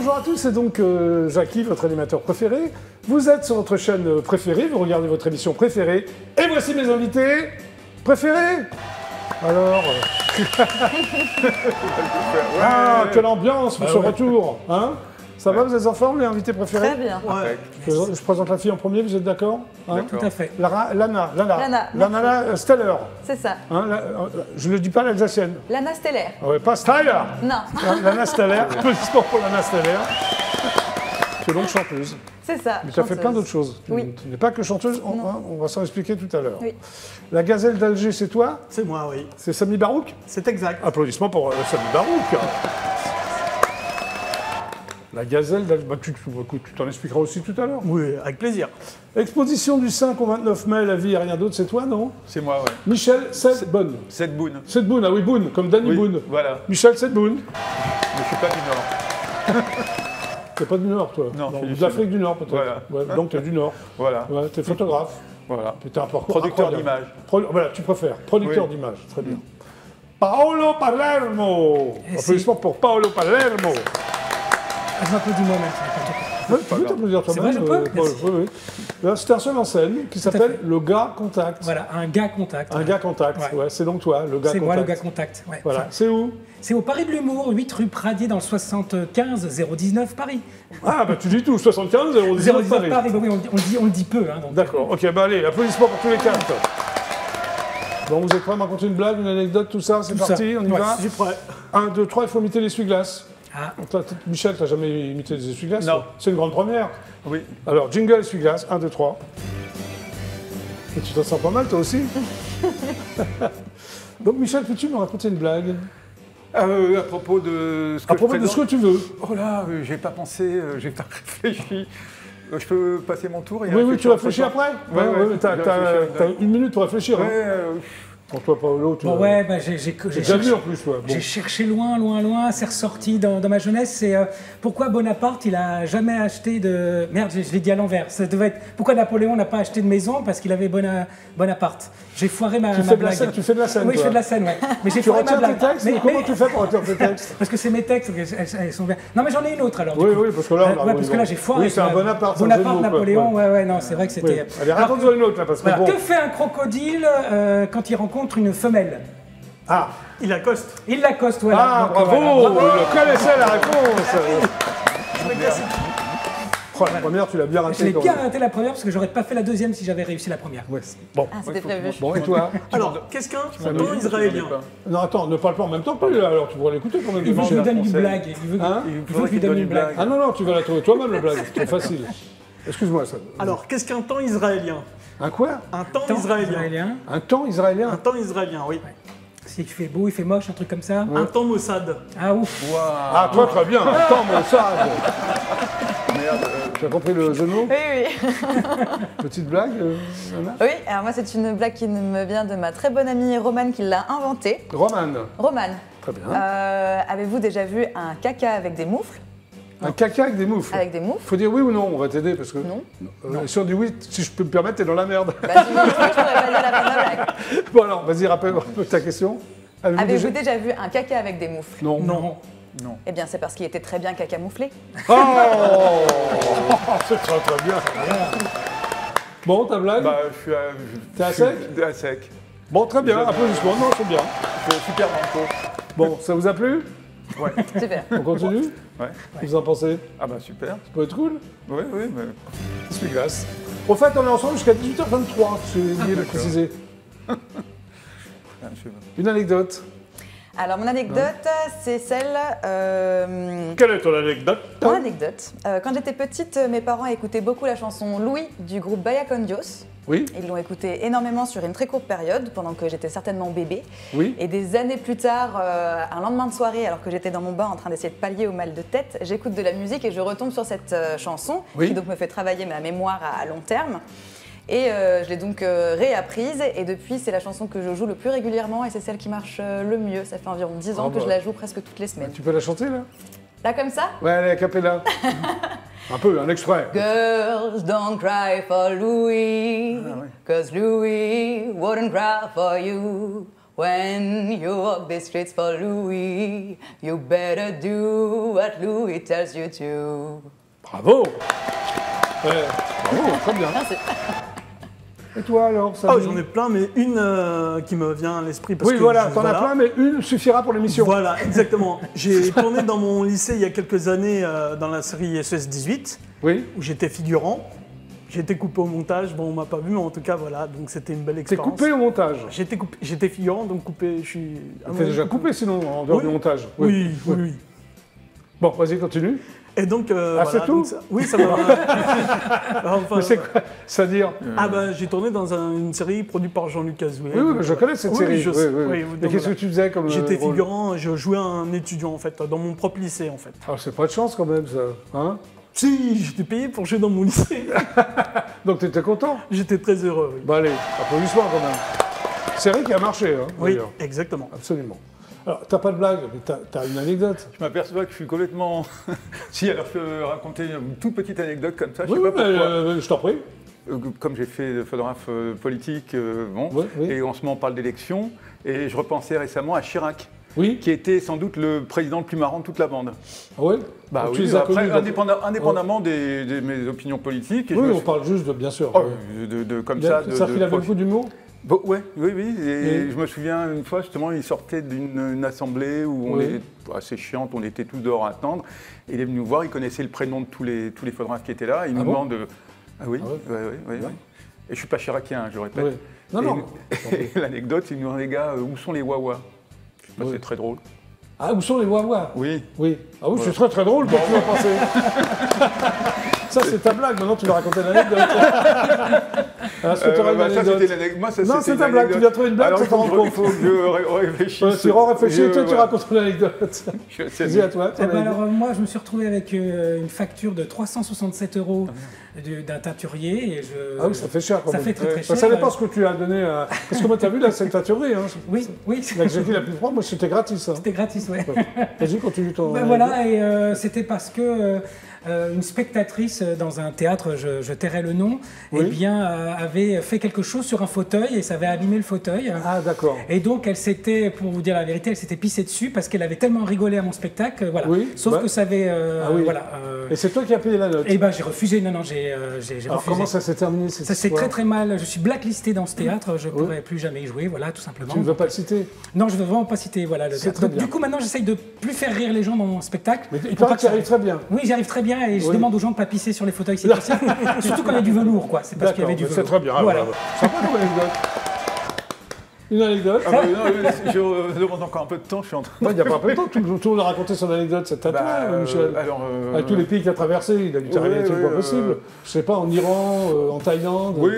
bonjour à tous, c'est donc Jackie, votre animateur préféré. Vous êtes sur votre chaîne préférée, vous regardez votre émission préférée. Et voici mes invités préférés. Alors... ah, quelle ambiance pour ce retour, hein? Ça va, vous êtes en forme, les invités préférés? Très bien. Ouais. Je présente la fille en premier, vous êtes d'accord? Hein? Tout à fait. Lana Steller. C'est ça. Hein, je ne dis pas l'alsacienne. Lana Steller. Ouais, pas Steller. Non. Lana Steller. Applaudissements pour Lana Steller. Tu es donc chanteuse. C'est ça. Mais tu as fait plein d'autres choses. Oui. Tu n'es pas que chanteuse, on va s'en expliquer tout à l'heure. Oui. La gazelle d'Alger, c'est toi? C'est moi, oui. C'est Sami Barouk? C'est exact. Applaudissements pour Sami Barouk. La gazelle d'Alger, bah, tu t'en expliqueras aussi tout à l'heure. Oui, avec plaisir. Exposition du 5 au 29 mai, la vie et rien d'autre, c'est toi, non? C'est moi, ouais. Michel Sedboun. Sedboun. Sedboun, ah oui, Boun, comme Danny Oui, Boone. voilà. Michel Sedboun. Mais je suis pas du Nord. T'es pas du Nord, toi? Non, je suis du de l'Afrique Sud. du Nord, peut-être. Voilà. Ouais, donc t'es du Nord. Voilà. Ouais, t'es photographe. Voilà. T'es un parcours Producteur incroyable. d'images. Voilà, tu préfères. Producteur Oui. d'images, très bien. Paolo Palermo. Applaudissements pour Paolo Palermo. Ah, Je m'applaudis moi-même. Ouais, tu peux t'applaudir toi-même. C'est vrai, je peux Paul. Merci. Oui, oui. Là, c'est un seul en scène qui s'appelle Le Gars Contact. Voilà, un gars contact. Un gars contact, ouais. C'est donc toi, le gars contact. C'est moi le gars contact. Ouais. Voilà. Enfin, C'est où? c'est au Paris de l'Humour, 8 rue Pradier dans le 75 019 Paris. Ah, bah tu dis tout, 75 019 Paris. Paris, bah oui, on le dit peu. Hein, donc. D'accord, ok, bah allez, applaudissements pour tous les quatre. Bon, vous êtes prêts à me raconter une blague, une anecdote, tout ça? C'est Tout parti, ça. on y Ouais, va? Je suis prêt. 1, 2, 3, il faut imiter l'essuie-glace. Ah. Michel, t'as jamais imité des essuie-glaces? Non. C'est une grande première. Oui. Alors, jingle essuie-glace, 1, 2, 3. Et tu t'en sens pas mal, toi aussi? Donc, Michel, peux-tu me raconter une blague? À propos de ce que À propos de ce que tu veux. Oh là, j'ai pas pensé, j'ai pas réfléchi. Je peux passer mon tour et Oui, tu réfléchis après? Ouais, mais t'as une minute pour réfléchir. Ouais, Hein. Pour toi, Paolo, tu Bon, ouais, bah, j'ai déjà vu en plus, ouais. Bon. J'ai cherché loin, c'est ressorti dans ma jeunesse. C'est pourquoi Bonaparte, il a jamais acheté de... Merde, je l'ai dit à l'envers. Ça devait être... Pourquoi Napoléon n'a pas acheté de maison? Parce qu'il avait Bonaparte. J'ai foiré ma blague. Tu fais de la scène, Oui, je toi. fais de la scène, ouais. Mais j'ai Tu foiré ma retiens tes blague. textes? Comment tu fais pour retenir tes textes? Parce que c'est mes textes, elles sont bien. Non, mais j'en ai une autre alors. Oui, oui, parce que là, on a- parce que là, j'ai foiré. Oui, c'est un Bonaparte. c'est un Bonaparte, jeu de mots, quoi. Napoléon, ouais, non, c'est vrai que Oui. c'était. Allez, raconte-en une autre, là, parce que Alors, bon... que fait un crocodile quand il rencontre une femelle? Ah, Il accoste. Il l'accoste, voilà. ah, Donc, bravo, voilà. il connaissait la réponse. Oh, la première, tu l'as bien raté. Je l'ai quand bien même. raté la première parce que j'aurais pas fait la deuxième si j'avais réussi la première. Ouais. Bon. Ah, c'était prévu. Bon, et toi? Alors, qu'est-ce qu'un temps israélien? Non, attends, ne parle pas en même temps que lui, là, alors tu pourras l'écouter quand même. Il veut que je lui donne une français. blague. Il veut Hein il veut que je lui donne une blague. Ah non, tu vas la trouver toi-même, la blague, c'est trop facile. Excuse-moi, ça. Alors, qu'est-ce qu'un temps israélien? Un quoi? Un temps Temps israélien. Un temps israélien? Un temps israélien, oui. S'il fait beau, il fait moche, un truc comme ça. Un temps Mossad. Ah ouf. Ah, toi, très bien, un temps Mossad. Merde. Tu as compris le jeu de mots? Oui, oui. Petite blague, Anna? Oui, alors moi, c'est une blague qui me vient de ma très bonne amie Romane qui l'a inventée. Romane. Romane, Très bien. avez-vous déjà vu un caca avec des moufles? Un caca avec des moufles. Avec des moufles? Faut dire oui ou non, on va t'aider parce que. Non. Si on dit oui, si je peux me permettre, t'es dans la merde. Bah, si je pourrais pas dire la fin de la blague. Bon alors, vas-y, rappelle ta question. Avez-vous déjà vu un caca avec des moufles? Non. Non. Eh bien, c'est parce qu'il était très bien cacamouflé. Oh c'est très très bien. Bon, ta blague? Bah, je suis à... T'es à je suis sec? À sec. Bon, très bien, applaudissements. Non, c'est bien. Je suis super manteau. Bon, ça vous a plu? Ouais. Super. On continue? Ouais. Qu'est-ce que vous en pensez? Ah bah super. Ça peut être cool? Oui, oui, mais... C'est glace. Au fait, on est ensemble jusqu'à 18h23, j'ai oublié de d'accord. préciser. Ah, Une anecdote. Alors, mon anecdote, c'est celle... Quelle est ton anecdote? Mon anecdote. Quand j'étais petite, mes parents écoutaient beaucoup la chanson Louis du groupe Bahia Con Dios. Oui, Ils l'ont écoutée énormément sur une très courte période, pendant que j'étais certainement bébé. oui. Et des années plus tard, un lendemain de soirée, alors que j'étais dans mon bain en train d'essayer de pallier au mal de tête, j'écoute de la musique et je retombe sur cette chanson, Oui. qui donc me fait travailler ma mémoire à long terme. Et je l'ai donc réapprise, et depuis, c'est la chanson que je joue le plus régulièrement, et c'est celle qui marche le mieux. Ça fait environ 10 ans Ah que bah. je la joue presque toutes les semaines. Tu peux la chanter là? Là, comme ça? Ouais, allez, a cappella. Un peu, un extrait. Girls, don't cry for Louis, Ah, ouais. 'cause Louis wouldn't cry for you. When you walk the streets for Louis, you better do what Louis tells you to. Bravo. Ouais, bravo, très bien. Merci. Et toi alors, Oh, Samy? j'en ai plein, mais une qui me vient à l'esprit. Parce Oui, que voilà, je- t'en as plein, mais une suffira pour l'émission. Voilà, exactement. J'ai tourné dans mon lycée il y a quelques années dans la série SES 18, Oui. où j'étais figurant. J'ai été coupé au montage, bon on m'a pas vu, mais en tout cas voilà, donc c'était une belle T'es expérience. coupé au montage. J'étais figurant, donc coupé, je suis... T'es déjà coupé sinon, en dehors Oui. du montage. Oui, oui, oui. Bon, vas-y, continue. Et donc, c'est tout oui, ça m'a... Enfin, Mais c'est quoi? C'est-à-dire? Ah bah j'ai tourné dans une série produite par Jean-Luc Azoulay. Oui, oui, mais je connais cette Oui, série. je Oui, sais. oui. Oui, Et donc qu'est-ce que voilà. tu faisais comme J'étais rôle? figurant, je jouais un étudiant en fait, dans mon propre lycée en fait. Ah, c'est pas de chance quand même, ça. Hein? Si, j'étais payé pour jouer dans mon lycée. Donc t'étais content? J'étais très heureux, oui. Bah allez, applaudissements quand même. Série qui a marché, hein, Oui, d'ailleurs. exactement. Absolument. Alors, t'as pas de blague, mais t'as une anecdote. Je m'aperçois que je suis complètement... Si, alors je peux raconter une toute petite anecdote comme ça, je Oui, sais oui, pas mais pourquoi. je t'en prie. Comme j'ai fait de photographe politique, bon, Oui, oui. et en ce moment on parle d'élection, et je repensais récemment à Chirac, Oui. qui était sans doute le président le plus marrant de toute la bande. Ah oui. Bah Tu oui, les as après, connus, donc- indépendamment de mes opinions politiques. Et Oui, je me on suis- parle juste de, bien sûr. Oh, oui. comme Il a- ça, C'est-à-dire qu'il avait beaucoup d'humour. Bon, ouais, oui, oui. Et Et- je me souviens une fois, justement, il sortait d'une assemblée où on Oui. était assez chiante, on était tous dehors à attendre. Et il est venu nous voir, il connaissait le prénom de tous les photographes qui étaient là. Il nous bon demande. Ah oui, Ah ouais. ouais. Et je ne suis pas chiracien, je le répète. Oui. Non, Et- non. Et l'anecdote, il nous dit, les gars, où sont les Wawa? Je sais pas, Oui. c'est très drôle. Ah, où sont les Wawa? Oui. Oui. Ah oui, c'est très très drôle quand tu vas penser. Ça, c'est ta blague. Maintenant, tu vas raconter l'anecdote. Est-ce que tu auras une Ça, anecdote? c'était l'anecdote. Moi, ça, Non, c'était c'est une ta blague. Tu anecdote. viens de trouver une blague, Alors, tu il t'en faut, rends il compte. faut que je réfléchisse. Tu réfléchis et toi, tu voilà. racontes l'anecdote. Vas-y, à toi. ton Eh ben anecdote. alors, moi, je me suis retrouvé avec une facture de 367 € d'un teinturier. Et Ah oui, ça fait cher quand Ça même. fait très, très Ça cher. dépend ce que tu as donné à... Parce que moi, t'as vu, là, c'est une teinturerie. Hein. Oui, oui, La Jackie la plus propre, moi, c'était gratis. Hein. c'était gratis, ouais. Vas-y, continue ton... Ben voilà, et c'était parce que une spectatrice dans un théâtre, je tairai le nom, Oui. eh bien, avait fait quelque chose sur un fauteuil et ça avait abîmé le fauteuil. Ah, d'accord. Et donc, elle s'était, pour vous dire la vérité, elle s'était pissée dessus parce qu'elle avait tellement rigolé à mon spectacle, voilà. Oui, Sauf bah. que ça avait, Ah oui. voilà. Et c'est toi qui as payé la note. Et ben, j'ai refusé. Non, j'ai Alors, refusé. comment ça s'est terminé cette Ça s'est histoire très très mal. Je suis blacklisté dans ce théâtre. Je ne pourrai plus jamais y jouer. Voilà, tout simplement. Tu ne veux pas le citer? Non, je ne veux vraiment pas citer. Voilà, le C'est théâtre. très Donc, bien. du coup, maintenant, j'essaye de plus faire rire les gens dans mon spectacle. Mais il Pour paraît pas que tu que ça- arrives très bien. Oui, j'arrive très bien et je Oui. demande aux gens de ne pas pisser sur les fauteuils si possible. Surtout quand il y a du velours, quoi. C'est parce qu'il y avait du D'accord, velours. c'est très bien. Voilà. Sympa comme anecdote. Une anecdote? Ah bah, non, mais je demande encore un peu de temps, je suis en train Il n'y a pas un peu de temps, tout le monde a raconté son anecdote, c'est à toi, Michel. alors, Avec tous les pays qu'il a traversés, il a dû t'arriver des trucs pas possibles. Je sais pas, en Iran, en Thaïlande. Oui,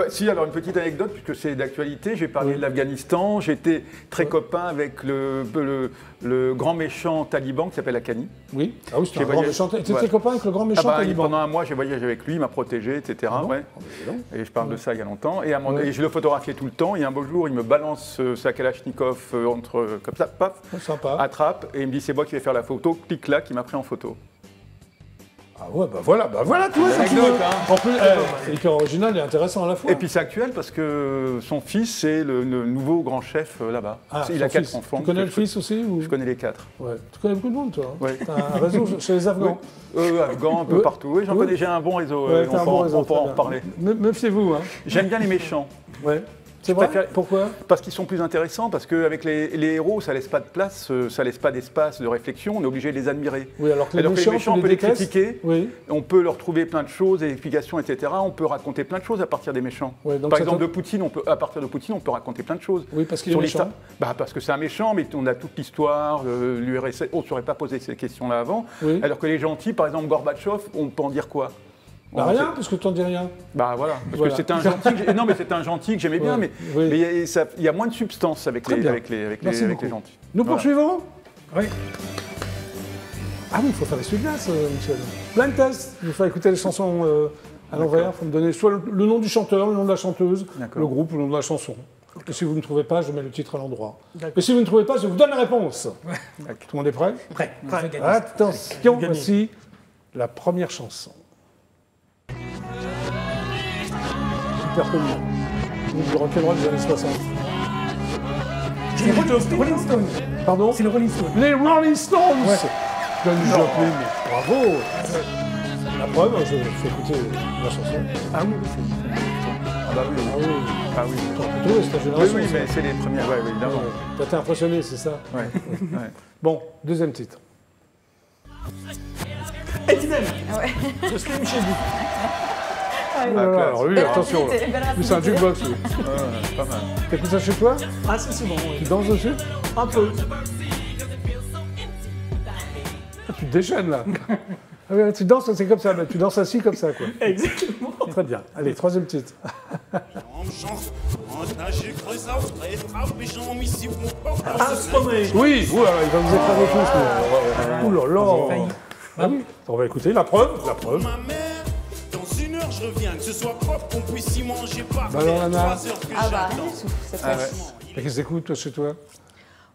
si, alors une petite anecdote, puisque c'est d'actualité, j'ai parlé Oui. de l'Afghanistan, j'étais très copain avec le grand méchant taliban qui s'appelle Haqqani. Oui. Ah oui, c'était J'ai un grand voyagé- méchant. Tu étais Ouais. copain avec le grand méchant taliban. Pendant un mois, j'ai voyagé avec lui, il m'a protégé, etc. bon ouais. Ah, mais dis donc. Et je parle de ça il y a longtemps. Et, Ouais. et je le photographiais tout le temps. Et un beau jour, il me balance sa Kalachnikov comme ça, paf, Oh, sympa. attrape, et il me dit c'est moi qui vais faire la photo, clic-clac, il m'a pris en photo. Ah ouais, bah voilà, tu vois, ça tu L'anecdote, veux. hein. En plus, c'est hyper original et intéressant à la fois. Et puis c'est actuel parce que son fils est le nouveau grand chef là-bas. Ah, Il a son 4 fils. enfants. Tu connais le fils aussi ou... Je connais les 4. Ouais. Tu connais beaucoup de monde, toi. Ouais. T'as un réseau chez les Afghans. Afghans, un peu Ouais. partout. Oui, j'en Ouais. connais, j'ai un bon réseau. Ouais, t'as un bon réseau, on pourra en très reparler. bien. Méfiez-vous, hein. J'aime bien les méchants. Ouais. C'est vrai. préfère- Pourquoi? Parce qu'ils sont plus intéressants, parce qu'avec les héros, ça laisse pas de place, ça laisse pas d'espace de réflexion, on est obligé de les admirer. Oui, alors que les Alors que méchants, on tu peut les détestes. critiquer, Oui. on peut leur trouver plein de choses, des explications, etc. On peut raconter plein de choses à partir des méchants. Ouais, donc Par ça exemple, te- de Poutine, à partir de Poutine, on peut raconter plein de choses. Oui, parce qu'il est Sur méchant. l'histoire. Parce que c'est un méchant, mais on a toute l'histoire, l'URSS, on ne saurait pas poser ces questions-là avant. Oui. Alors que les gentils, par exemple Gorbatchev, on peut en dire quoi? Bah rien, parce que tu n'en dis rien. Bah voilà, parce Voilà. que c'était un gentil. Non, mais c'était un gentil que j'aimais bien, Ouais, mais oui. il y a moins de substance avec Très les, bien. avec les, avec les, Merci avec beaucoup. les gentils. Nous Voilà. poursuivons. Oui. Ah oui, il faut faire les essuie-glaces, Michel. Blind test. Il faut faire écouter les chansons à l'envers. Il faut me donner soit le nom du chanteur, le nom de la chanteuse, D'accord. le groupe, le nom de la chanson. Et si vous ne trouvez pas, je mets le titre à l'endroit. D'accord. Et si vous ne trouvez pas, je vous donne la réponse. Tout le monde est prêt? Prêt. On veut gagner. Attention, Gagner. voici la première chanson. Hyper connu. Groupe de rock'n'roll des années 60. C'est Rolling Stone. Pardon? C'est le Rolling Stone. Les Rolling Stones. Ouais. Janis Joplin, bravo. La preuve, je fais écouter la chanson. Ah oui, oui, ah bah oui. Ah oui. Ah oui. Plutôt, c'est ta Oui, génération. oui, ça. mais c'est les premières, ouais, oui, évidemment. T'as été impressionné, c'est ça? Ouais. Ouais. Bon, deuxième titre. Eminem, Ouais. de Slim Shady. Ah, classe. alors lui, Belle attention. Là. rapidité, belle Lui, c'est un rapidité. jukebox, lui. Ouais, pas mal. T'écoutes ça chez toi? Ah, c'est souvent, Tu oui. danses dessus? Un peu. Ah, tu te déchaînes, là. Ah oui, tu danses, c'est comme ça, mais tu danses assis comme ça, quoi. Exactement. Très bien. Allez, troisième titre. Astronomie. Oui, oui, alors, il va vous écraser tous. Ouh là là. failli. Ah oui. On va écouter la preuve, la preuve. Dans une heure, je reviens, que ce soit propre, qu'on puisse y manger pas. Bah alors, Anna. Ah bah, rien du tout, c'est Ah fraîche. ouais. Et qu'est-ce que t'écoutes, toi, chez toi?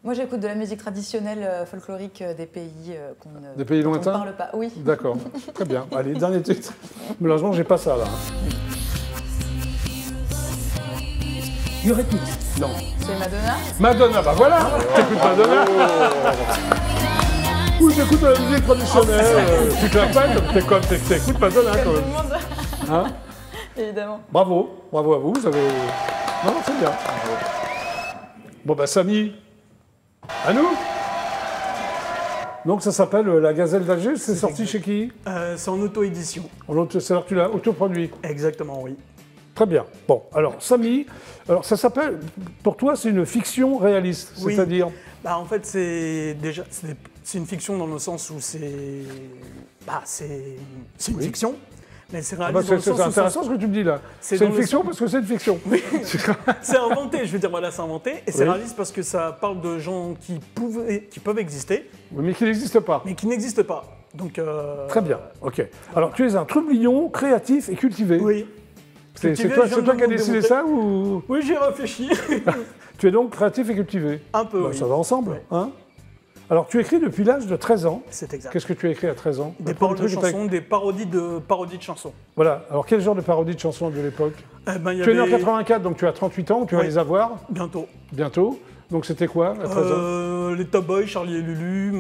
Moi, j'écoute de la musique traditionnelle folklorique des pays qu'on ne Des pays dont lointains on ne parle pas. Oui. D'accord. Très bien. Allez, dernier titre. Malheureusement, j'ai pas ça, là. Eurythmics. Non. C'est Madonna. Madonna, bah voilà. T'écoutes Madonna. Oui, j'écoute la musique traditionnelle. Tu te rappelles, t'écoutes Madonna, quand Comme tout même. le monde. Hein? Évidemment. Bravo, bravo à vous. Vous avez. Non, c'est bien. Bon, bah, Samy, à nous. Donc, ça s'appelle La Gazelle d'Alger. C'est sorti chez qui? C'est en auto-édition. C'est-à-dire que tu l'as autoproduit. Exactement, oui. Très bien. Bon, alors, Samy, alors ça s'appelle. Pour toi, c'est une fiction réaliste. Oui. C'est-à-dire. Bah, en fait, c'est déjà c'est une fiction dans le sens où c'est une Oui. fiction, mais c'est Ah bah, réaliste dans le c'est sens où intéressant ce que tu me dis là. c'est C'est dans une le fiction sens- parce que c'est une fiction. c'est inventé. Je veux dire, voilà, c'est inventé, et c'est Oui. réaliste parce que ça parle de gens qui peuvent exister, Mais qui n'existe pas. mais qui n'existent pas. Donc Très bien, ok. Alors tu es un trublion créatif et cultivé. Oui. C'est Cultivé, toi, je viens c'est toi de qui as vous décidé démontrer. ça ou Oui, j'ai réfléchi. tu es donc créatif et cultivé? Un peu. Bah, oui. ça va ensemble, Ouais. hein? Alors tu écris depuis l'âge de 13 ans. C'est exact. Qu'est-ce que tu as écrit à 13 ans? Des Le premier paroles de truc que t'as- chansons, des parodies de chansons. Voilà. Alors quel genre de parodie de chansons de l'époque? Eh ben, il y Tu es né en avait- 84, donc tu as 38 ans, tu vas Oui. les avoir Bientôt. bientôt. Donc c'était quoi à 13 ans? Les Top Boys, Charlie et Lulu,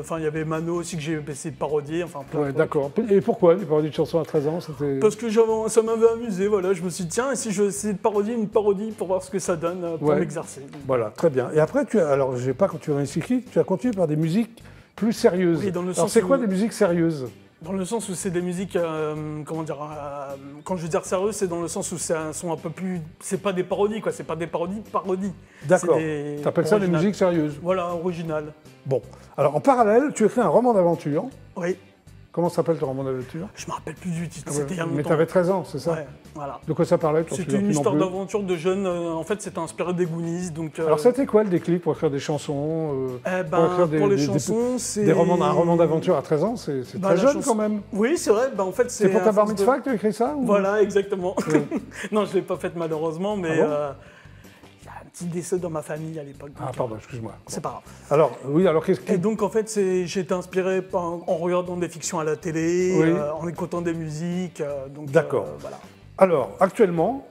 enfin il y avait Mano aussi que j'ai essayé de parodier, enfin plein de Ouais, trucs. d'accord. Et pourquoi les parodies de chansons à 13 ans? C'était... Parce que ça m'avait amusé, voilà, je me suis dit tiens, et si je essayais de parodier une parodie pour voir ce que ça donne, pour Ouais. m'exercer. Voilà, très bien. Et après, alors je sais pas quand tu as écrit, tu as continué par des musiques plus sérieuses. Oui, dans le alors sens c'est quoi où- des musiques sérieuses? Dans le sens où c'est des musiques, comment dire, quand je veux dire sérieux, c'est dans le sens où c'est un son un peu plus, c'est pas des parodies quoi, c'est pas des parodies. D'accord. C'est des Tu appelles ça des originales. musiques sérieuses. Voilà, original. Bon. Alors en parallèle, tu écris un roman d'aventure. Oui, Comment s'appelle ton roman d'aventure? je me rappelle plus du titre, Ah ouais, c'était il y a mais longtemps. tu avais 13 ans, c'est ça? Ouais, voilà. De quoi ça parlait? toi, tu C'était leur une dis non histoire plus. d'aventure de jeunes. En fait, c'était inspiré des Goonies. Donc, Alors c'était quoi le déclic pour écrire des chansons eh pour ben, écrire pour les chansons, c'est. un roman d'aventure à 13 ans, c'est Bah, très la jeune chanson- quand même. Oui, c'est vrai. Bah, en fait, C'est pour à ta bar force de- mitzvah que tu as écrit ça ou... Voilà, exactement. non, je ne l'ai pas faite malheureusement, mais Ah il bon y a un petit décès dans ma famille à l'époque. Ah donc, pardon, excuse-moi. c'est pas grave. Alors, oui, alors qu'est-ce que... Et donc, en fait, j'ai été inspiré en regardant des fictions à la télé, Oui. en écoutant des musiques. Donc, D'accord. Voilà. Alors, actuellement,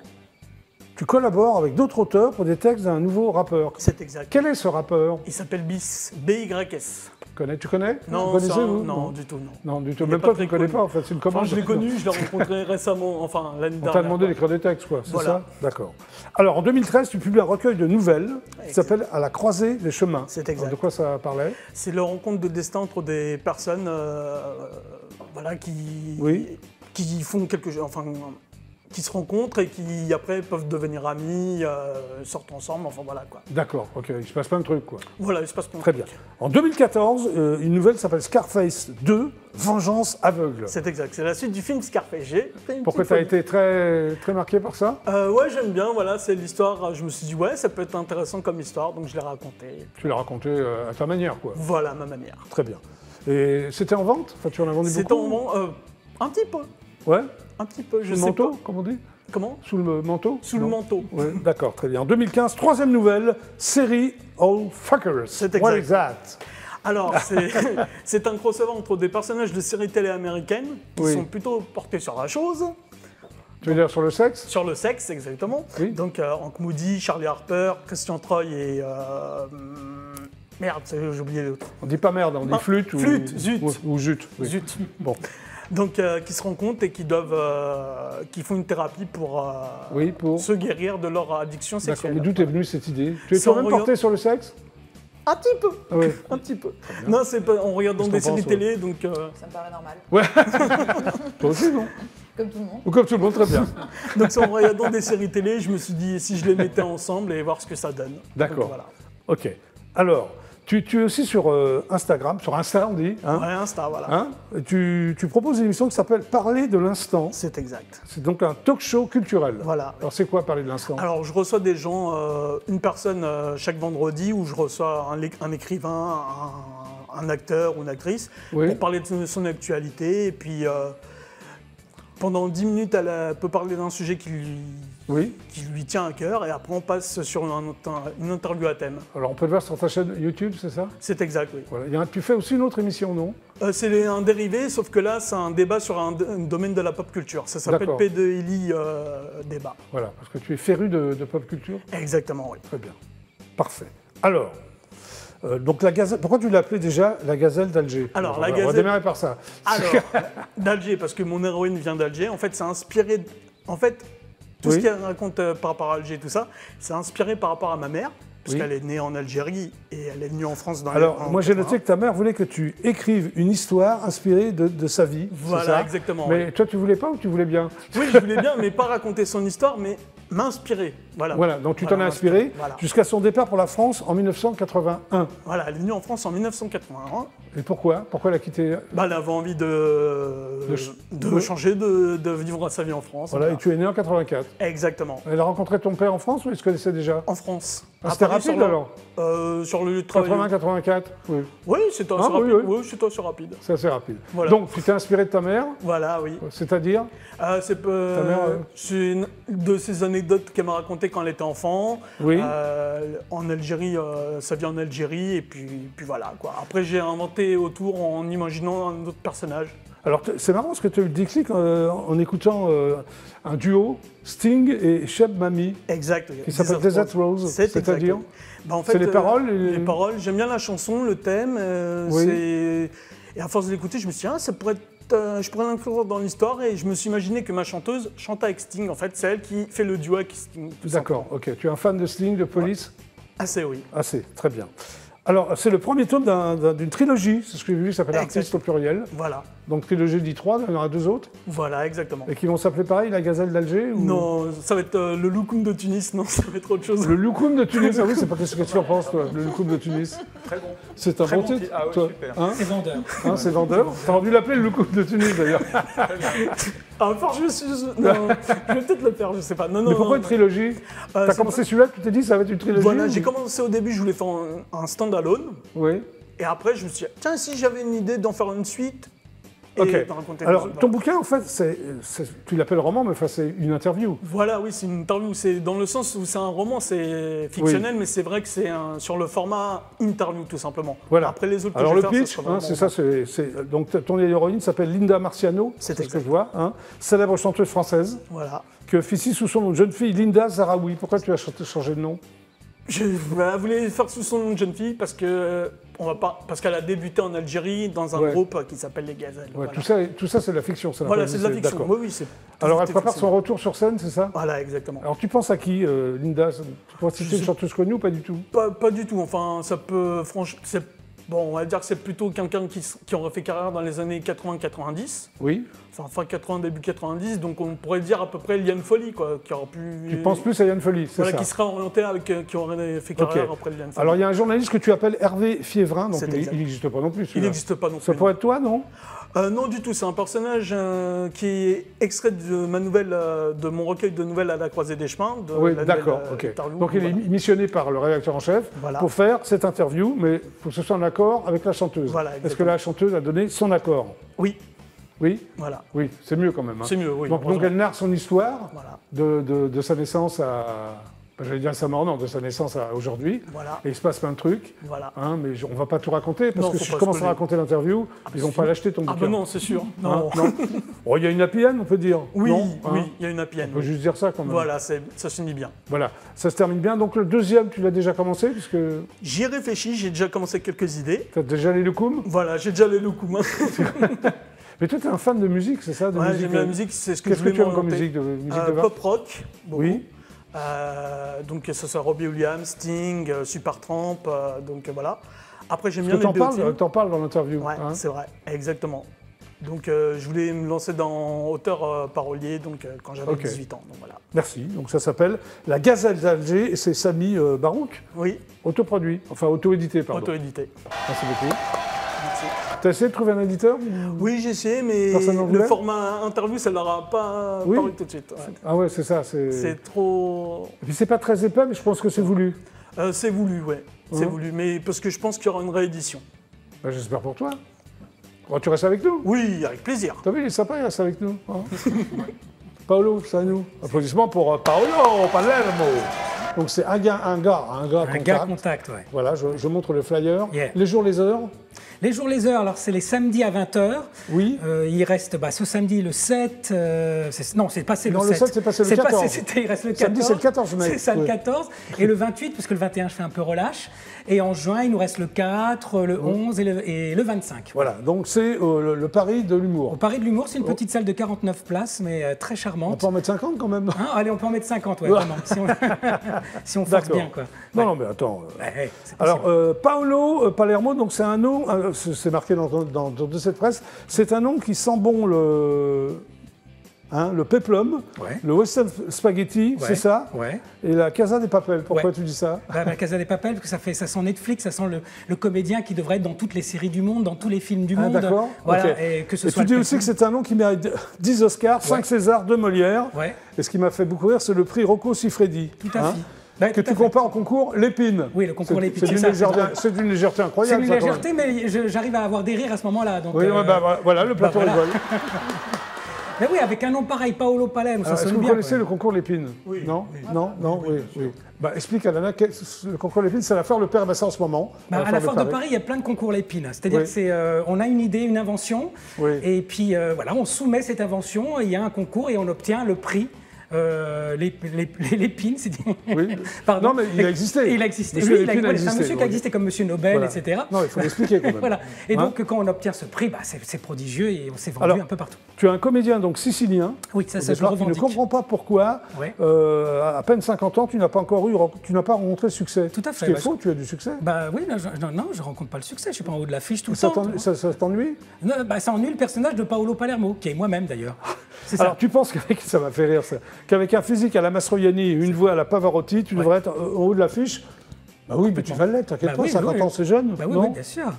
tu collabores avec d'autres auteurs pour des textes d'un nouveau rappeur. C'est exact. Quel est ce rappeur? Il s'appelle BYS. BYS. Tu connais? Non, Vous c'est connaissez, un- vous non, du tout, non. Non, du tout. Il est Même pas toi, tu ne très connais connu. pas, en fait. C'est une commande. Enfin, je l'ai connu, je l'ai rencontré récemment, enfin l'année On dernière. t'a demandé quoi. d'écrire des textes, quoi. C'est Voilà. ça? D'accord. Alors, en 2013, tu publies un recueil de nouvelles qui Exact. s'appelle À la croisée des chemins. C'est exact. Alors, de quoi ça parlait? C'est la rencontre de destin entre des personnes voilà, Oui. qui font quelque chose, enfin, qui se rencontrent et qui après peuvent devenir amis, sortent ensemble, enfin voilà quoi. D'accord, ok. Il se passe plein de trucs, quoi. Voilà, il se passe plein de Très trucs. bien. En 2014, une nouvelle s'appelle Scarface 2, Vengeance aveugle. C'est exact, c'est la suite du film Scarface. J'ai fait une Pourquoi petite tu as photo. été très, très marqué par ça? Ouais, j'aime bien, voilà, c'est l'histoire, je me suis dit ouais, ça peut être intéressant comme histoire, donc je l'ai raconté. Tu l'as raconté à ta manière, quoi. Voilà ma manière. Très bien. Et c'était en vente? Enfin, tu en as vendu C'est beaucoup? un moment, un petit peu, Ouais? un petit peu, je Sous le sais manteau, pas. comme on dit? Comment? Sous le manteau? Sous le Non. manteau. Ouais, d'accord, très bien. En 2015, troisième nouvelle, série All Fuckers. C'est What exact. is that? Alors, c'est un crossover entre des personnages de séries télé américaines qui Oui. sont plutôt portés sur la chose. Tu veux dire sur le sexe? Sur le sexe, exactement. Oui. Donc, Hank Moody, Charlie Harper, Christian Troy et... merde, j'ai oublié l'autre. On dit pas merde, on dit Ah, flûte ou... flûte, zut. Ou jute. Oui. Zut. Bon. Donc, qui se rencontrent et qui font une thérapie pour, Oui, pour... se guérir de leur addiction D'accord, sexuelle. mais d'où t'es venue cette idée? Tu es C'est en toi-même regard- porté sur le sexe? Un petit peu. Ah oui. Un petit peu. Non, c'est pas en regardant Qu'est-ce des que séries t'en penses, télé, donc... Ça me paraît normal, Toi aussi, non? comme tout le monde. Ou comme tout le monde, très bien. Donc, c'est en regardant des séries télé, je me suis dit si je les mettais ensemble et voir ce que ça donne. D'accord. Donc, voilà. Ok. Alors, tu es aussi sur Instagram, sur Insta, on dit. Hein, Ouais, Insta, voilà. hein. Tu proposes une émission qui s'appelle Parler de l'instant. C'est exact. C'est donc un talk show culturel. Voilà. Alors, c'est quoi Parler de l'instant? Alors, je reçois des gens, une personne chaque vendredi où je reçois un écrivain, un acteur ou une actrice Oui. pour parler de son actualité. Et puis, pendant 10 minutes, elle peut parler d'un sujet qui lui tient à cœur. Et après, on passe sur une interview à thème. Alors, on peut le voir sur ta chaîne YouTube, c'est ça? C'est exact, oui. Voilà. Tu fais aussi une autre émission, non? C'est un dérivé, sauf que là, c'est un débat sur un domaine de la pop culture. Ça s'appelle D'accord. P2LI débat. Voilà, parce que tu es féru de pop culture. Exactement, oui. Très bien. Parfait. Alors, donc la gazelle, pourquoi tu l'appelais déjà la gazelle d'Alger? Alors, On la va gazelle- démarrer par ça. Alors, d'Alger, parce que mon héroïne vient d'Alger. En fait, c'est inspiré... En fait, tout Oui. ce qu'elle raconte par rapport à Alger, tout ça, c'est inspiré par rapport à ma mère, parce Oui. qu'elle est née en Algérie et elle est venue en France dans Alors, en moi j'ai 80. noté que ta mère voulait que tu écrives une histoire inspirée de sa vie. c'est Voilà, ça exactement. Mais toi, tu voulais pas ou tu voulais bien? Oui, je voulais bien, mais pas raconter son histoire, mais m'inspirer. Voilà. Voilà, donc tu Voilà, t'en as inspiré Voilà. jusqu'à son départ pour la France en 1981. Voilà, elle est venue en France en 1981. Et pourquoi? Pourquoi elle a quitté? Bah, elle avait envie de oui. changer, de vivre sa vie en France. Voilà, et tu es né en 84. Exactement. Elle a rencontré ton père en France ou il se connaissait déjà? En France. Ah, c'était À Paris, rapide alors? Sur le lieu de travail. 80-84? Oui, Oui, c'est assez Ah, oui, rapide. oui. Oui, c'est assez rapide. c'est assez rapide. Voilà. Donc, tu t'es inspiré de ta mère, Voilà, oui. c'est-à-dire? mère, C'est une de ces anecdotes qu'elle m'a racontées quand elle était enfant. Oui. En Algérie, ça vient en Algérie, et puis voilà, quoi. Après, j'ai inventé autour en imaginant un autre personnage. Alors, c'est marrant parce que tu as eu le déclic en écoutant un duo, Sting et Cheb Mami, Exact. qui s'appelle Desert Rose. C'est-à-dire? exact. Bah, en C'est fait, les paroles Les paroles, j'aime bien la chanson, le thème. Oui. Et à force de l'écouter, je me suis dit, ça pourrait être, je pourrais l'inclure dans l'histoire, et je me suis imaginé que ma chanteuse chante avec Sting. En fait, c'est elle qui fait le duo avec Sting. tout D'accord, ok. Tu es un fan de Sting, de Police? simplement. Assez, oui. Assez, très bien. Alors, c'est le premier tome d'une trilogie, c'est ce que j'ai vu, qui s'appelle Exact. Artiste au pluriel. Voilà. Donc, trilogie dit 3, il y en aura 2 autres. Voilà, exactement. Et qui vont s'appeler pareil, La Gazelle d'Alger ou... Non, ça va être le Loukoum de Tunis, non, ça va être autre chose. Le Loukoum de Tunis, ah oui, c'est pas qu'est-ce que tu en penses, toi, le Loukoum de Tunis? Très bon. C'est un Très bon bon titre, titre. Ah oui, toi. super. Hein C'est vendeur. Hein, c'est vendeur. T'aurais dû l'appeler le Loukoum de Tunis, d'ailleurs. Ah, enfin, non, je vais peut-être le faire, je sais pas. Non, non, Mais pourquoi non. une trilogie? T'as c'est commencé celui-là, tu t'es dit, ça va être une trilogie? Voilà, ou- j'ai commencé au début, je voulais faire un stand-alone. Oui. Et après, je me suis dit, tiens, si j'avais une idée d'en faire une suite et Ok. d'en raconter Alors, une autre, ton voilà. bouquin, en fait, tu l'appelles roman, mais enfin, c'est une interview. Voilà, oui, c'est une interview. C'est dans le sens où c'est un roman, c'est fictionnel, mais c'est vrai que c'est sur le format interview, tout simplement. Voilà. Après les autres que Alors, je le vais faire, pitch, sera vraiment- c'est ça, donc ton héroïne s'appelle Linda Marciano, C'est c'est ce que exact. je vois, hein, célèbre chanteuse française, Voilà. qui officie sous son nom de jeune fille Linda Zaraoui. Pourquoi tu as changé de nom? Je voulais faire sous son nom de jeune fille parce que parce qu'elle a débuté en Algérie dans un Ouais. groupe qui s'appelle Les Gazelles. Ouais, Voilà, tout ça, c'est de la fiction. Ça n'a Voilà, pas c'est de la existé, fiction. d'accord. Oui, c'est. Alors, elle tout est prépare fiction. son retour sur scène, c'est ça? Voilà, exactement. Alors, tu penses à qui, Linda? Tu pourrais citer une chanteuse connue ou pas du tout? Pas du tout. Enfin, ça peut. Franchement, bon, on va dire que c'est plutôt quelqu'un qui aurait fait carrière dans les années 80-90. Oui. Enfin, fin 80, début 90. Donc, on pourrait dire à peu près Liane Folly, quoi. Qui aurait pu. Tu penses plus à Yann Folly, c'est Voilà, ça? qui serait orienté avec. Qui aurait fait carrière Ok. après Liane Folly. Alors, il y a un journaliste que tu appelles Hervé Fiévrin, donc C'est il exact. n'existe pas non plus. Il celui-là. n'existe pas non plus. Ça non. pourrait être toi, non? Non, du tout. C'est un personnage qui est extrait de ma nouvelle, de mon recueil de nouvelles à la croisée des chemins. De Oui, la d'accord. nouvelle, Ok. interview. Donc il est Voilà. missionné par le rédacteur en chef Voilà. pour faire cette interview, mais il faut que ce soit en accord avec la chanteuse. Voilà, Est-ce que exactement. la chanteuse a donné son accord? Oui, Oui. voilà. Oui, c'est mieux quand même. hein. C'est mieux, oui. Donc heureusement. elle narre son histoire Voilà. de sa naissance j'allais dire sa mort, non, de sa naissance à aujourd'hui. Voilà. Et il se passe plein de trucs. Voilà. Hein, mais on ne va pas tout raconter, parce Non, que faut si je pas commence à spoiler. raconter l'interview, ils vont pas l'acheter ton Ah bouquin. ben non, c'est sûr. Hein, Non. non. Oh, il y a une happy end, on peut dire. Oui, Non, hein. oui, il y a une happy end. On peut juste dire ça quand même. Voilà, ça se finit bien. Voilà, ça se termine bien. Donc le deuxième, tu l'as déjà commencé, puisque J'y ai réfléchi, j'ai déjà commencé quelques idées. tu as déjà les loukoums. Voilà, j'ai déjà les loukoums. Mais toi, tu es un fan de musique, c'est ça de Ouais, musique, j'aime bien la musique, c'est ce que Qu'est-ce je que voulais tu aimes comme m'orienter. musique de bar? Pop rock, beaucoup. Oui. Donc que ce soit Robbie Williams, Sting, Supertramp, donc voilà. Après j'aime Parce bien que les t'en parles dans l'interview. Ouais, hein. c'est vrai, exactement. Donc je voulais me lancer dans auteur parolier quand j'avais Ok. 18 ans. Donc voilà. Merci. Donc ça s'appelle La Gazelle d'Alger et c'est Samy Barouk, Oui, autoproduit, enfin auto-édité, pardon. auto-édité. Merci beaucoup. Merci. T'as essayé de trouver un éditeur Oui, j'ai essayé, mais Personne n'en le voulait format interview, ça leur a pas Oui. paru tout de suite. Ouais. Ah ouais, c'est ça. C'est trop. Et puis c'est pas très épais, mais je pense que c'est voulu. C'est voulu, ouais. C'est Mhm. voulu, mais parce que je pense qu'il y aura une réédition. Bah, j'espère pour toi. Oh, tu restes avec nous. Oui, avec plaisir. T'as vu, il est sympa, il reste avec nous. hein. Paolo, c'est à nous. Applaudissements pour Paolo Palermo. Donc c'est un gars Un contact. gars contact, ouais. Voilà, je montre le flyer. Yeah. Les jours, les heures. Les jours, les heures, alors c'est les samedis à 20h. Oui. Il reste ce samedi le 7. Non, c'est passé Non, le le 7. 7, c'est passé le 14. Il reste le 14. Samedi, c'est le 14 mai. C'est ça, le Oui. 14. Et le 28, parce que le 21, je fais un peu relâche. Et en juin, il nous reste le 4, le 11 et le 25. Voilà, donc c'est le pari de Au l'humour. Paris de l'Humour, c'est une petite salle de 49 places, mais très On charmante. peut en mettre 50 quand même. Hein, allez, on peut en mettre 50, ouais, vraiment. Si on force D'accord. bien, quoi. Non, non, mais attends. Ouais, c'est Alors, possible. Paolo Palermo, donc c'est un nom, c'est marqué dans de cette presse, c'est un nom qui sent bon le peplum, Ouais. le western spaghetti, Ouais. c'est ça, Ouais. et la Casa des Papel. Pourquoi Ouais. tu dis ça? La Casa des Papel, parce que ça sent Netflix, ça sent le comédien qui devrait être dans toutes les séries du monde, dans tous les films du Ah, monde. d'accord. Voilà, Ok. et que ce Et soit tu dis le aussi que peplum. c'est un nom qui mérite 10 Oscars, 5 Césars, 2 Molières. Ouais, Et ce qui m'a fait beaucoup rire, c'est le prix Rocco Siffredi. tout à hein, fait. Ouais, que tout à tu fait. compares au concours Lépine. Oui, le concours C'est- Lépine, C'est c'est d'une ça, légèreté, c'est c'est d'une légèreté C'est incroyable. une ça, quand même. légèreté, mais j'arrive à avoir des rires à ce moment-là. Donc, Oui, ouais, voilà, le plateau voilà. rigole. Mais oui, avec un nom pareil, Paolo Palermo, ça Alors, Est-ce que sonne vous bien. connaissez quoi. le concours Lépine? Oui. Non, non, oui. Bah, explique à Lana, le concours Lépine, c'est l'affaire Le Père Bassa en ce moment. À la Foire de Paris, il y a plein de concours Lépine. C'est-à-dire Oui. que on a une idée, une invention, Oui. et puis voilà, on soumet cette invention, il y a un concours et on obtient le prix. Lépine, c'est dit. Oui. Pardon. Non, mais il a existé. Il a existé. Monsieur Oui, Lépine a c'est un existé, monsieur qui a oui. existé comme Monsieur Nobel, Voilà. etc. Non, il faut l'expliquer quand même. Voilà. Et Hein donc, quand on obtient ce prix, c'est prodigieux et on s'est vendu Alors, un peu partout. Tu es un comédien donc sicilien. Oui, ça au je le départ, tu ne revendique. comprends pas pourquoi, Ouais. à peine 50 ans, tu n'as pas rencontré le succès. Tout à fait, Ce qui est bah, faux, tu as du succès. Bah oui, non, je rencontre pas le succès, je suis pas en haut de l'affiche tout le temps. Ça t'ennuie? Non, ça ennuie le personnage de Paolo Palermo, qui est moi-même d'ailleurs. C'est ça. Alors tu penses ça m'a fait rire ça, qu'avec un physique à la Mastroianni et une voix à la Pavarotti, tu devrais être en haut de l'affiche? Bah oui, mais tu vas l'être, t'inquiète Bah pas, oui, 50 oui. ans c'est jeune, Bah oui, non? oui, bien sûr.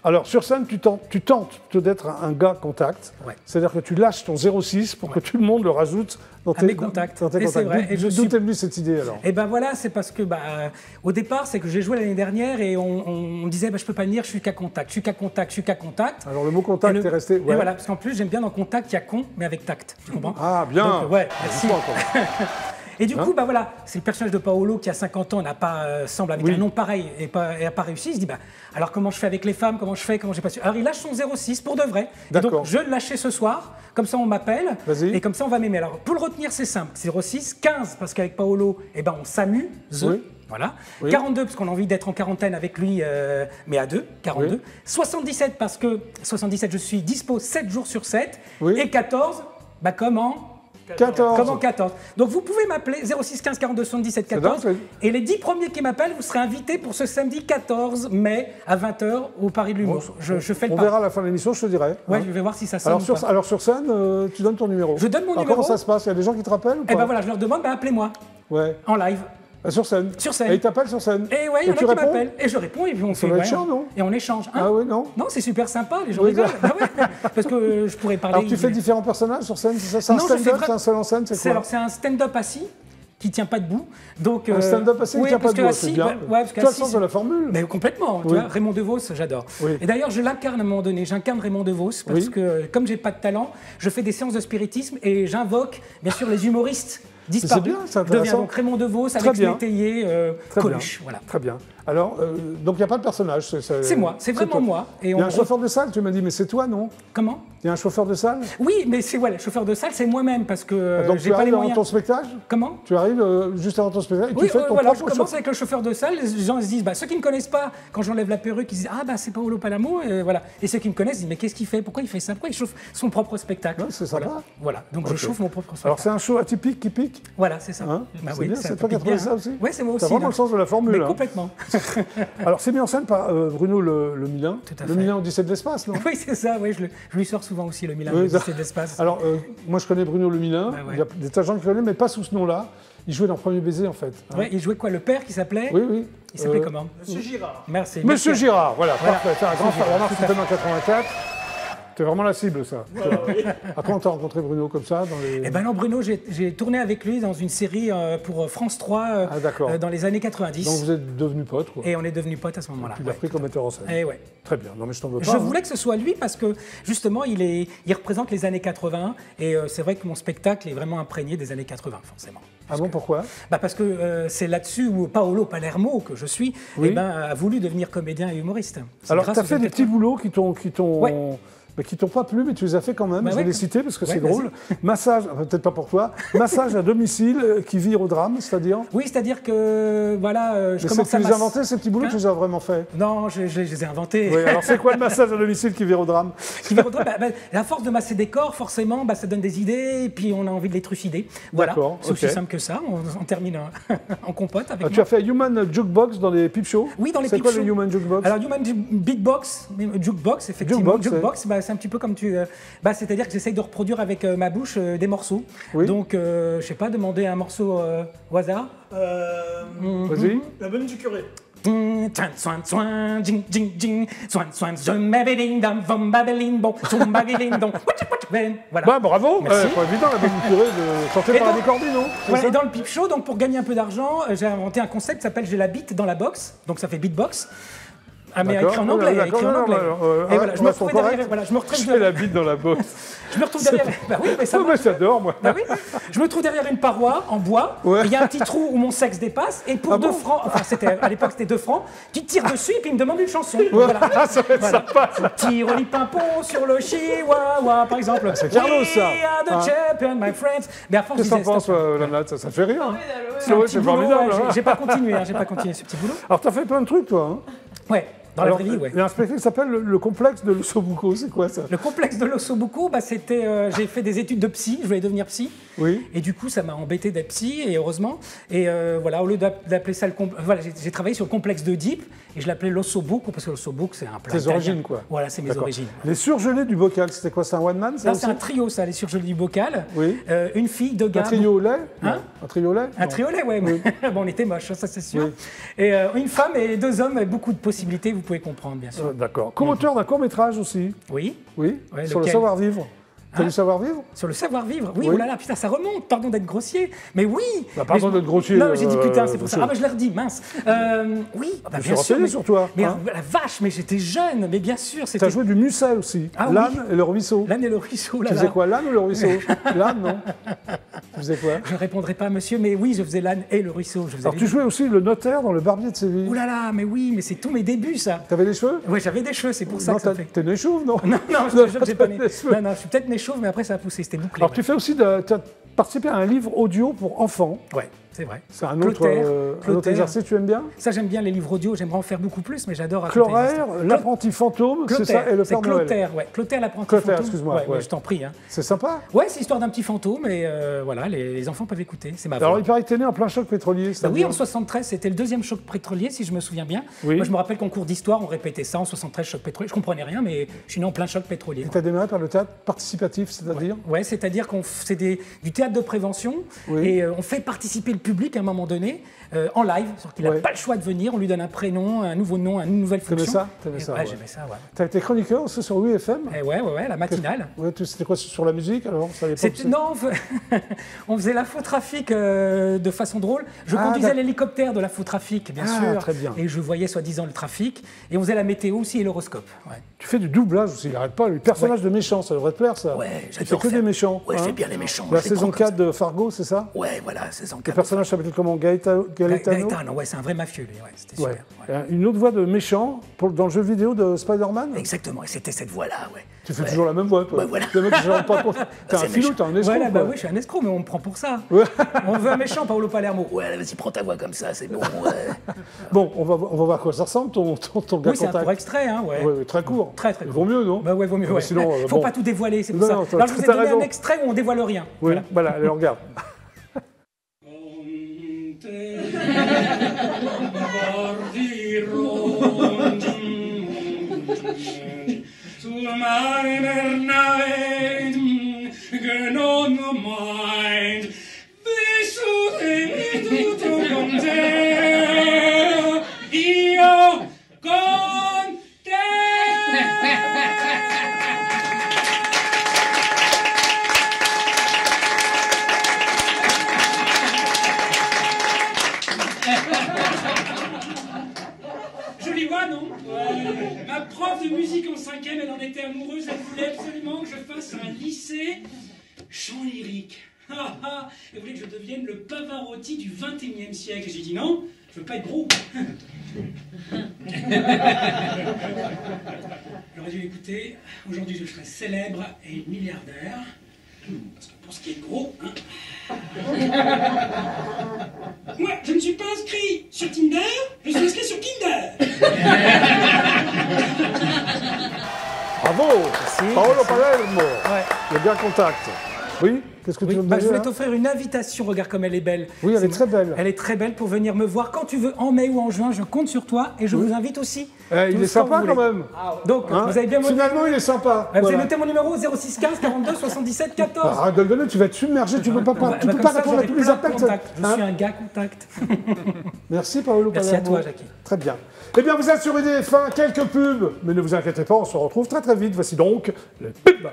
Alors sur scène, tu tentes d'être un gars contact, Ouais. c'est-à-dire que tu lâches ton 06 pour que tout le monde le rajoute dans À mes contacts. dans tes Et c'est contacts. vrai, et je D'où suis- t'es venue cette idée alors? Et ben voilà, c'est parce que au départ, c'est que j'ai joué l'année dernière et on me disait je peux pas venir, je suis qu'à contact, je suis qu'à contact, je suis qu'à contact. Alors le mot contact Et est resté... Et voilà, parce qu'en plus j'aime bien dans contact, il y a con, mais avec tact. Tu comprends? Ah bien. Donc, ouais, merci. Dis-moi encore. Et du coup, voilà, c'est le personnage de Paolo qui, à 50 ans, n'a pas semble avec Oui. un nom pareil et n'a pas réussi. Il se dit, alors comment je fais avec les femmes, comment j'ai pas su. Alors il lâche son 06 pour de vrai. Et D'accord. donc je le lâchais ce soir, comme ça on m'appelle, Vas-y. et comme ça on va m'aimer. Alors pour le retenir, c'est simple, 06, 15, parce qu'avec Paolo, on s'amuse. Oui. Voilà. Oui. 42, parce qu'on a envie d'être en quarantaine avec lui, mais à deux, 42. Oui. 77, parce que 77, je suis dispo 7 jours sur 7. Oui. Et 14, comment 14. Comment 14? Donc vous pouvez m'appeler 06 15 42 77 14 dingue, et les 10 premiers qui m'appellent, vous serez invités pour ce samedi 14 mai à 20h au Paris de l'Humour. Je fais le On pas. verra à la fin de l'émission, je te dirai. Ouais, hein. je vais voir si ça sonne. Alors sur scène, tu donnes ton numéro. Je donne mon Alors, numéro. Comment ça se passe? Il y a des gens qui te rappellent ou pas? Et ben voilà, je leur demande, appelez-moi Ouais. en live. Sur scène. Sur scène. Et ils t'appellent sur scène. Et ouais, il y en a tu qui réponds? m'appellent. Et je réponds et puis on fait. doit être ouais, chiant, non? Et on échange. Hein. Ah oui, non? Non, c'est super sympa, les gens Oui, rigolent. ça- Bah ouais, parce que je pourrais parler. Alors tu fais différents personnages sur scène, c'est ça? C'est un Non, je fais stand-up, vra- c'est un seul en scène, c'est quoi? Alors c'est un stand-up assis qui tient pas debout. Donc Un stand-up assez, il oui, tient pas parce que debout, c'est assis, bien. ouais, parce Tu as le qu'assis, sens de la formule. Mais complètement, tu Oui. vois, Raymond DeVos, j'adore. Oui. Et d'ailleurs, je l'incarne à un moment donné, j'incarne Raymond DeVos parce Oui. que comme j'ai pas de talent, je fais des séances de spiritisme et j'invoque bien sûr les humoristes disparu. C'est bien, c'est devient intéressant. donc Raymond DeVos, Très Alex bien. Métayer, Très bien. Coluche. Voilà. Très bien. Alors, donc il n'y a pas de personnage. C'est moi, c'est vraiment toi. moi. Et Il y a un chauffeur de salle, tu m'as dit, mais c'est toi, non? Comment? Il y a un chauffeur de salle? Oui, mais c'est le chauffeur de salle, c'est moi-même parce que Donc j'ai tu pas les arrives avant moyens. ton spectacle? Comment? Tu arrives juste avant ton spectacle et Oui, tu fais ton voilà, je propre commence show. avec le chauffeur de salle, les gens se disent, ceux qui ne me connaissent pas, quand j'enlève la perruque, ils se disent, ah bah c'est Paolo Palamo, et voilà. Et ceux qui me connaissent disent, mais qu'est-ce qu'il fait? Pourquoi il fait ça? Pourquoi il chauffe son propre spectacle? Ouais, c'est sympa. Voilà, donc je chauffe mon propre spectacle. Alors c'est un show atypique qui pique? Voilà, c'est ça. Hein Bah c'est oui, bien, ça c'est toi qui as pique trouvé bien, ça hein. aussi? Ouais, c'est moi aussi. T'as vraiment donc. le sens de la formule. Mais hein. complètement. Alors c'est mis en scène par Bruno Le Milan. Tout à Le fait. Milan Odyssée de l'espace, non? Oui, c'est ça, oui, je lui sors souvent aussi le Milan, Oui, l'Odyssée de l'espace. Alors moi je connais Bruno Le Milan. Bah ouais. Il y a des tas de gens qui connaissent, mais pas sous ce nom-là. Il jouait dans Premier Baiser en fait. hein. Ouais, il jouait quoi? Le père qui s'appelait? Oui, oui. Il s'appelait comment? Monsieur Girard. Merci. Monsieur merci. Girard, voilà, Voilà. parfait. C'est un grand Monsieur frère. Remarque, Girard, c'était en 84. C'est vraiment la cible, ça. Après, on t'a rencontré Bruno comme ça dans les... Eh ben non, Bruno, j'ai tourné avec lui dans une série pour France 3 Ah, d'accord. dans les années 90. Donc vous êtes devenus potes, quoi. Et on est devenus potes à ce moment-là. Tu l'as ouais. pris comme metteur en scène. Eh ouais. Très bien. Non, mais je t'en veux pas. Je hein. voulais que ce soit lui parce que justement, il représente les années 80 et c'est vrai que mon spectacle est vraiment imprégné des années 80, forcément. Ah bon, pourquoi? Bah parce que c'est là-dessus où Paolo Palermo, que je suis, Oui. eh ben, a voulu devenir comédien et humoriste. C'est Alors, grâce tu as aux fait années des petits 80. boulots qui t'ont... Ouais. Mais qui t'ont pas plu, mais tu les as fait quand même. Bah je vais ouais. les citer parce que Ouais, c'est vas-y. drôle. Massage, enfin, peut-être pas pour toi, massage à domicile qui vire au drame, c'est-à-dire. Oui, c'est-à-dire que voilà, je Mais commence tu à les as inventés, ces petits boulots, Hein tu les as vraiment fait. Non, je les ai inventés. Oui, alors c'est quoi le massage à domicile qui vire au drame? Qui vient au drame, à force de masser des corps, forcément, ça donne des idées et puis on a envie de les trucider. Voilà, D'accord, c'est ok. aussi simple que ça. On termine en compote avec Ah, tu moi. as fait Human Jukebox dans les peep shows? Oui, dans les C'est peep quoi shows. le Human Jukebox? Alors, Human Beatbox, Jukebox, effectivement. Jukebox, C'est un petit peu comme tu. C'est-à-dire que j'essaye de reproduire avec ma bouche des morceaux. Oui. Donc, je sais pas, demander un morceau au hasard. Vas-y. La bonne du curé. Twan, twan, twan, jing, jing, jing, twan, twan, zum, babelin, dam, vom, babelin, bon, zum, babelin, donc, voilà. Bah, bravo. Merci. Pas évident la bonne curée de chanter Et par donc- des cordines, non? C'est Voilà, ça et dans le peep show, donc pour gagner un peu d'argent, j'ai inventé un concept qui s'appelle j'ai la bite dans la box, donc ça fait beatbox. Ah, mais D'accord. écrit en anglais, D'accord, écrit en anglais. alors, Et voilà, je me on retrouve correct. derrière, voilà, je me retrouve Je fais la bite dans la boxe. je me retrouve derrière, bah oui, mais ça Oh, mais marche. j'adore, moi. Bah oui, je me trouve derrière une paroi en bois, Ouais. il y a un petit trou où mon sexe dépasse, et pour Ah 2 bon francs, enfin à l'époque c'était 2 francs, tu tires dessus et puis il me demande une chanson. Voilà. Ah, ça va être sympa, ça. Tire les pimpons sur le chihuahua, par exemple. c'est Carlos, ça. We are the Hein. champion, my friends. Mais à force, Qu'est-ce que je t'en disais, penses, stop. Lana? Ça fait rire. Hein. C'est un Ouais, petit c'est boulot, formidable. ouais, hein. j'ai pas continué, j'ai pas continué ce petit boulot. Alors, t'as fait plein de trucs, toi. Hein. Ouais, dans Alors, la vraie vie, ouais. il y a un spectacle qui s'appelle le complexe de l'Ossobuco. C'est quoi, ça? Le complexe de l'Ossobuco, c'était, j'ai fait des études de psy, je voulais devenir psy. Oui. Et du coup, ça m'a embêté d'être psy, et heureusement. Et voilà, au lieu d'appeler ça voilà, j'ai travaillé sur le complexe d'Oedipe, et je l'appelais l'Ossobuco, parce que l'Ossobuco, c'est un plat Tes italien. origines, quoi. Voilà, c'est mes D'accord. origines. Les surgelés du bocal, c'était quoi? C'est un one-man, ça Là, aussi? c'est un trio, ça, les surgelés du bocal. Oui. Une fille, 2 gars. Un trio au lait? Hein Non. Un trio au lait? Un Non. triolet, ouais. Bon, on était moches, ça c'est sûr. Oui. Et une femme et 2 hommes, avec beaucoup de possibilités, vous pouvez comprendre, bien sûr. D'accord. Co-auteur d'un court-métrage aussi. Oui. Oui. Ouais, Sur le lequel savoir-vivre. T'as Hein du savoir-vivre? Sur le savoir-vivre. Oui, Oui. oh là là, putain, ça remonte. Pardon d'être grossier. Mais oui. Bah, pardon Mais je- d'être grossier, Non, mais j'ai dit putain, c'est pour ça. monsieur. Ah, bah je l'ai redit, mince. Oui, ah, bah, Je me suis bien sûr. renseigné sur toi, Mais hein. la vache, mais j'étais jeune. Mais bien sûr, T'as c'était. joué du Musset aussi. Ah oui. L'âne et le ruisseau. L'âne et le ruisseau, là. Tu faisais là. quoi, l'âne ou le ruisseau? L'âne, non? Tu faisais quoi? Je ne répondrai pas, monsieur, mais oui, je faisais l'âne et le ruisseau. Je faisais Alors, les tu deux. jouais aussi le notaire dans Le Barbier de Séville. Ouh là là, mais oui, mais c'est tous mes débuts, ça. T'avais des cheveux? Ouais, j'avais des cheveux, c'est pour ça Non, que ça fait. t'es né chauve, non? Non, non, je te jure que j'ai pas né. Des cheveux. Non, non, je suis peut-être né chauve, mais après ça a poussé, c'était bouclé. Alors, tu fais aussi, t'as participé à un livre audio pour enfants. Ouais, c'est vrai. C'est un autre Clotaire. exercice, tu aimes bien? Ça, j'aime bien les livres audio, j'aimerais en faire beaucoup plus, mais j'adore raconter des Cloraire, histoires. l'apprenti fantôme, c'est ça, et le c'est Père Noël. Clotaire, ouais. Clotaire, l'apprenti Clotaire, fantôme. excuse-moi, Ouais, ouais. je t'en prie. Hein. C'est sympa. Ouais, c'est l'histoire d'un petit fantôme, et voilà, les enfants peuvent écouter. C'est ma Alors, voix. il paraît que t'es né en plein choc pétrolier. Bah oui, c'est-à-dire- en 73, c'était le 2e choc pétrolier, si je me souviens bien. Oui. Moi, je me rappelle qu'en cours d'histoire, on répétait ça en 73, choc pétrolier. Je comprenais rien, mais je suis né en plein choc pétrolier. Et t'as démarré par le théâtre participatif, c'est-à-dire? Ouais, c'est-à-dire qu'on c'est du théâtre de prévention Oui. et on fait participer le public à un moment donné, en live. Il n'a pas le choix de venir, on lui donne un prénom, un nouveau nom, une nouvelle fonction. T'aimais ça? Ouais, j'aimais ça, ouais. T'as été chroniqueur aussi sur WFM? Ouais, la matinale. Ouais, c'était quoi, sur la musique alors? Non, on faisait l'infotrafic de façon drôle. Je conduisais l'hélicoptère de l'infotrafic, bien sûr. Très bien. Et je voyais soi-disant le trafic. Et on faisait la météo aussi et l'horoscope. Ouais. Tu fais du doublage aussi, il n'arrête pas. Les personnages de méchants, ça devrait te plaire ça. Ouais, tu fais que des méchants. Ouais, je fais bien les méchants. La saison 4 de Fargo, c'est ça? Ouais, voilà, saison 4. Le personnage s'appelle comment? Gaetano? Gaetano, ouais, c'est un vrai mafieux, lui. Ouais, c'était super. Ouais. Une autre voix de méchant dans le jeu vidéo de Spider-Man? Exactement, et c'était cette voix-là, ouais. Tu fais toujours la même voix, toi. Ouais, voilà. Le mec, je ne rends pas compte. T'es un filou, t'es un escroc. Voilà, bah oui, je suis un escroc, mais on me prend pour ça. Ouais. On veut un méchant, Paolo Palermo. Ouais, vas-y, prends ta voix comme ça, c'est bon. Bon, on va voir à quoi ça ressemble, ton gars contact. Oui, c'est un court extrait, hein, ouais. Ouais, très court. Très court. Vaut mieux, non? Bah ouais, vaut mieux, ouais. Sinon, faut pas tout dévoiler, c'est pour ça. Non, Alors, je vous ai donné un extrait où on dévoile rien. Oui, voilà, allez, on regarde. Jolie voix, non? Ouais. Ma prof de musique en 5e, elle en était amoureuse, elle voulait absolument que je fasse un lycée chant lyrique. Elle voulait que je devienne le Pavarotti du 21e siècle. J'ai dit non, je veux pas être gros. J'aurais dû écouter, aujourd'hui je serai célèbre et milliardaire. Parce que pour ce qui est de gros, hein. Moi, je ne suis pas inscrit sur Tinder, je suis inscrit sur Kinder. Bravo! Paolo Palermo, le gars contact. Oui? Qu'est-ce que tu veux me dire? Je vais t'offrir une invitation, regarde comme elle est belle. Oui, elle est très belle. Elle est très belle pour venir me voir quand tu veux, en mai ou en juin, je compte sur toi et je vous invite aussi. Il est sympa quand même. Donc, vous avez bien Finalement, il est sympa. Vous avez noté mon numéro 06 15 42 77 14. Arrête de le donner, tu vas être submergé, tu ne peux pas répondre à tous les appels. Je suis un gars contact. Merci Paolo Palermo. Merci à toi, Jackie. Très bien. Eh bien, vous êtes sur IDF1, quelques pubs, mais ne vous inquiétez pas, on se retrouve très très vite. Voici donc le pub.